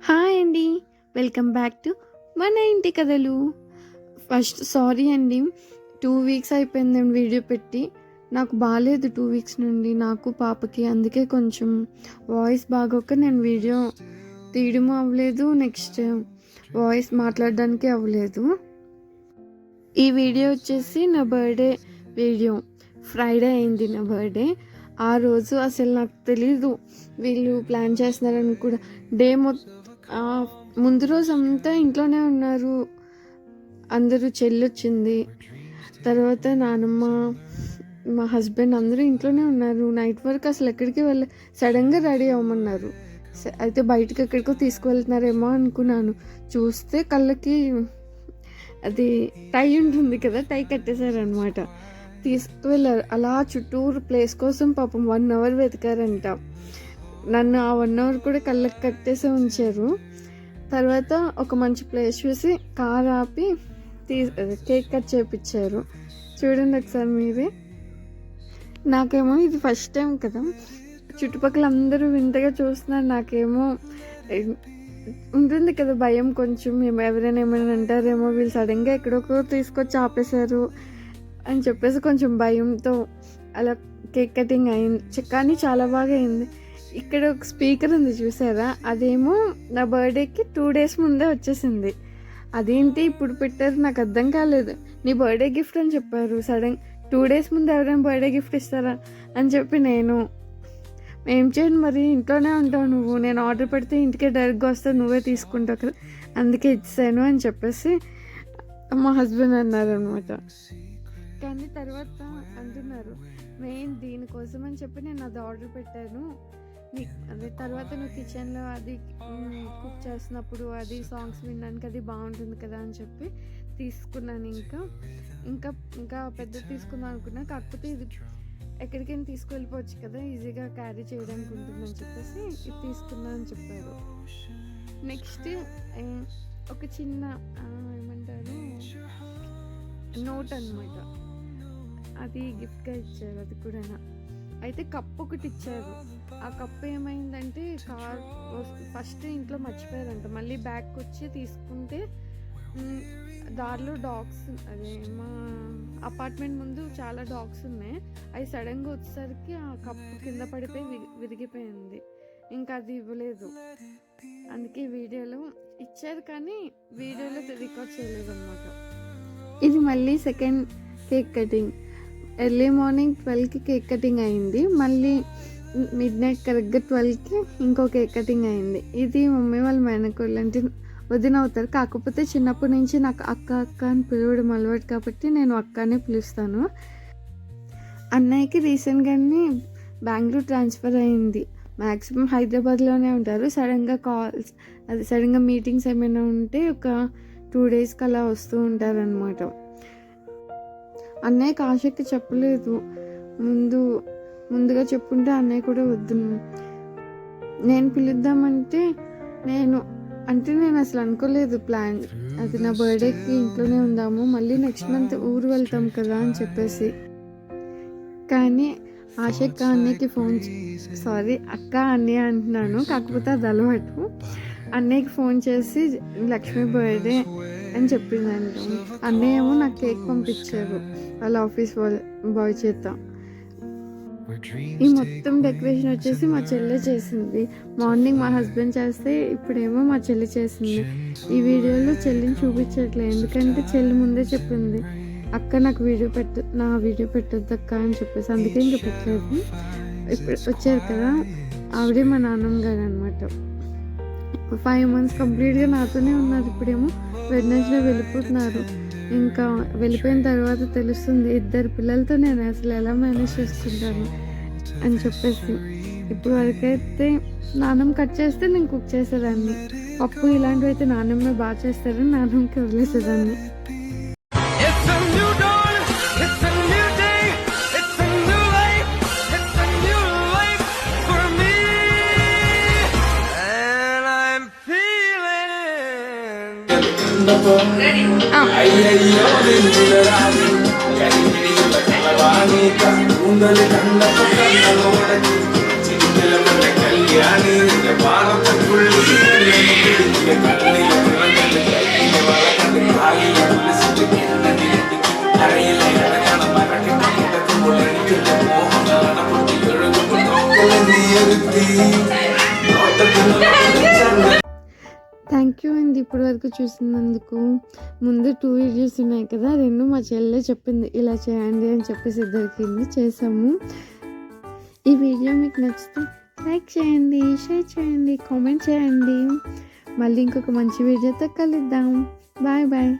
Hi అండి. Welcome back to మన ఇంటి కథలు. ఫస్ట్ సారీ అండి, 2 వీక్స్ అయిపోయిందండి వీడియో పెట్టి. నాకు బాగాలేదు 2 వీక్స్ నుండి, నాకు పాపకి. అందుకే కొంచెం వాయిస్ బాగోక నేను వీడియో తీయడము అవ్వలేదు, నెక్స్ట్ వాయిస్ మాట్లాడడానికి అవ్వలేదు. ఈ వీడియో వచ్చేసి నా బర్త్డే వీడియో. ఫ్రైడే అయింది నా బర్త్డే. ఆ రోజు అసలు నాకు తెలీదు వీళ్ళు ప్లాన్ చేస్తున్నారని కూడా. డే ముందు రోజు అంతా ఇంట్లోనే ఉన్నారు అందరూ. చెల్లొచ్చింది, తర్వాత నానమ్మ, మా హస్బెండ్ అందరూ ఇంట్లోనే ఉన్నారు. నైట్ వరకు అసలు ఎక్కడికి సడన్గా రెడీ అవ్వమన్నారు. అయితే బయటకు ఎక్కడికో తీసుకువెళ్తున్నారేమో అనుకున్నాను. చూస్తే కళ్ళకి అది టై ఉంటుంది కదా, టై కట్టేశారనమాట. తీసుకువెళ్ళారు. అలా చుట్టూరు ప్లేస్ కోసం పాపం 1 అవర్ వెతికారంట. నన్ను ఆ 1 అవర్ కూడా కళ్ళకి కట్టేసి ఉంచారు. తర్వాత ఒక మంచి ప్లేస్ చూసి కార్ ఆపి కేక్ కట్ చేయించారు. చూడండి ఒకసారి మీరే. నాకేమో ఇది ఫస్ట్ టైం కదా, చుట్టుపక్కల అందరూ వింతగా చూస్తున్నారు. నాకేమో ఉంటుంది కదా భయం కొంచెం, ఎవరైనా ఏమైనా అంటారేమో, వీళ్ళు సడన్గా ఎక్కడొకో తీసుకొచ్చి ఆపేశారు అని చెప్పేసి కొంచెం భయంతో అలా కేక్ కటింగ్ అయింది. కానీ చాలా బాగా అయింది. ఇక్కడ ఒక స్పీకర్ ఉంది చూసారా, అదేమో నా బర్త్డేకి 2 days ముందే వచ్చేసింది. అదేంటి ఇప్పుడు పెట్టారు నాకు అర్థం కాలేదు. నీ బర్త్డే గిఫ్ట్ అని చెప్పారు. 2 days ముందు ఎవరైనా బర్త్డే గిఫ్ట్ ఇస్తారా అని చెప్పి నేను ఏం చేయను, మరి ఇంట్లోనే ఉంటావు నువ్వు, నేను ఆర్డర్ పెడితే ఇంటికే డైరెక్ట్గా వస్తావు, నువ్వే తీసుకుంటావు కదా, అందుకే ఇచ్చాను అని చెప్పేసి మా హస్బెండ్ అన్నారు అనమాట. కానీ తర్వాత అంటున్నారు, మెయిన్ దీనికోసం అని చెప్పి నేను అది ఆర్డర్ పెట్టాను, అదే తర్వాత నువ్వు కిచెన్లో అది కుక్ చేసినప్పుడు అది సాంగ్స్ వినడానికి అది బాగుంటుంది కదా అని చెప్పి తీసుకున్నాను. ఇంకా ఇంకా పెద్ద తీసుకుందాం అనుకున్నా, కాకపోతే ఇది ఎక్కడికైనా తీసుకువెళ్ళిపోవచ్చు కదా, ఈజీగా క్యారీ చేయడానికి ఉంటుందని చెప్పేసి ఇది తీసుకున్నా అని చెప్పారు. నెక్స్ట్ ఒక చిన్న ఏమంటారు నోట్ అనమాట, అది గిఫ్ట్గా ఇచ్చారు. అది కూడా అయితే కప్పు ఒకటి ఇచ్చారు. ఆ కప్పు ఏమైందంటే ఫస్ట్ ఇంట్లో మర్చిపోయారంట, మళ్ళీ బ్యాగ్కి వచ్చి తీసుకుంటే దారిలో డాగ్స్, అదే మా అపార్ట్మెంట్ ముందు చాలా డాగ్స్ ఉన్నాయి, అవి సడన్గా వచ్చేసరికి ఆ కప్పు కింద పడిపోయి విరిగిపోయింది. ఇంకా అది ఇవ్వలేదు, అందుకే వీడియోలో ఇచ్చారు కానీ వీడియోలో రికార్డ్ చేయలేదు అనమాట. ఇది మళ్ళీ second cake cutting. Early morning 12కి కేక్ కటింగ్ అయింది, మళ్ళీ మిడ్నైట్ కరెక్ట్గా 12కి ఇంకో కేక్ కటింగ్ అయింది. ఇది మమ్మీ వాళ్ళ మేనకోళ్ళు అంటే వదిన అవుతారు. కాకపోతే చిన్నప్పటి నుంచి నాకు అక్క అక్క అని పిలవడం అలవాటు కాబట్టి నేను అక్కనే పిలుస్తాను. అన్నయ్యకి రీసెంట్గానే బెంగళూరు ట్రాన్స్ఫర్ అయింది. మ్యాక్సిమం హైదరాబాద్లోనే ఉంటారు. సడన్గా మీటింగ్స్ ఏమైనా ఉంటే ఒక 2 daysకి అలా వస్తూ ఉంటారనమాట. అన్నయ్యకి ఆశకి చెప్పలేదు, ముందుగా చెప్పుంటే అన్నయ్య కూడా వద్దు. నేను పిలుద్దామంటే నేను అసలు అనుకోలేదు ప్లాన్. అది నా బర్త్డేకి ఇంట్లోనే ఉందాము, మళ్ళీ నెక్స్ట్ మంత్ ఊరు వెళ్తాం కదా అని చెప్పేసి. కానీ ఆశక్క అన్నయ్యకి అక్క అన్నయ్య అంటున్నాను, కాకపోతే అది అలవాటు. అన్నయ్యకి ఫోన్ చేసి లక్ష్మి బర్త్డే అని చెప్పిందంట. అన్నయ్య ఏమో నాకు కేక్ పంపించారు వాళ్ళ ఆఫీస్ బాయ్ చేత. ఈ మొత్తం డెకరేషన్ వచ్చేసి మా చెల్లె చేసింది. మార్నింగ్ మా హస్బెండ్ చేస్తే ఇప్పుడేమో మా చెల్లి చేసింది. ఈ వీడియోలో చెల్లిని చూపించట్లేదు, ఎందుకంటే చెల్లి ముందే చెప్పింది, అక్క నాకు నా వీడియో పెట్టొద్దు అక్క అని చెప్పేసి, అందుకే ఇంకా పెట్టలేదు. ఇప్పుడు వచ్చారు కదా, ఆవిడే మా నాన్నమ్మ గారు అనమాట. 5 months కంప్లీట్గా నాతోనే ఉన్నారు. ఇప్పుడేమో వెడ్నెస్డే వెళ్ళిపోతున్నారు. ఇంకా వెళ్ళిపోయిన తర్వాత తెలుస్తుంది 2 పిల్లలతో నేను అసలు ఎలా మేనేజ్ చేసుకుంటాను అని చెప్పేసి. ఇప్పుడు వరకైతే నాన్నమ్మ కట్ చేస్తే నేను కుక్ చేసేదాన్ని. పప్పు ఇలాంటివి అయితే నాన్నమ్మ బాగా చేస్తారని నాన్నమ్మకి వదిలేసేదాన్ని. అయ్యయ్యో కళ్యాణి భారత థ్యాంక్ యూ అండి ఇప్పటి వరకు చూసినందుకు. ముందు 2 వీడియోస్ ఉన్నాయి కదా, 2 మా చెల్లె చెప్పింది ఇలా చేయండి అని చెప్పేసి ఇద్దరికి చేసాము. ఈ వీడియో మీకు నచ్చితే లైక్ చేయండి, షేర్ చేయండి, కామెంట్ చేయండి. మళ్ళీ ఇంకొక మంచి వీడియోతో కలుద్దాం. Bye bye.